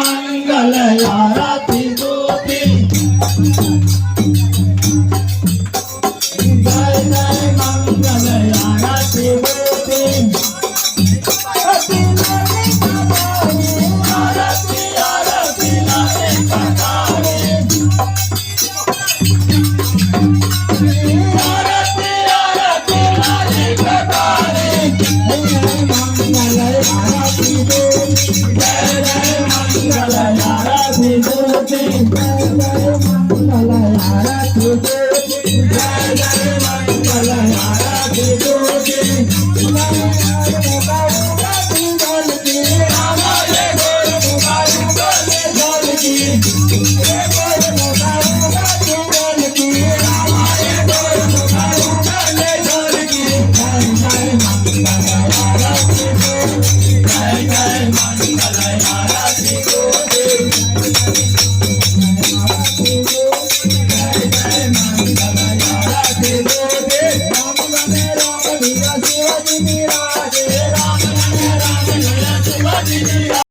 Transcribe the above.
मंगल आरती ज्योति जय जय मंगल आरती ज्योति आरती आरती लाले कटारे आरती आरती लाले कटारे मंगल आरती ज्योति जय जय मंगल आरती ज्योति जय जय मंगल आरती ज्योति जय जय मंगल आरती ज्योति जय जय मंगल आरती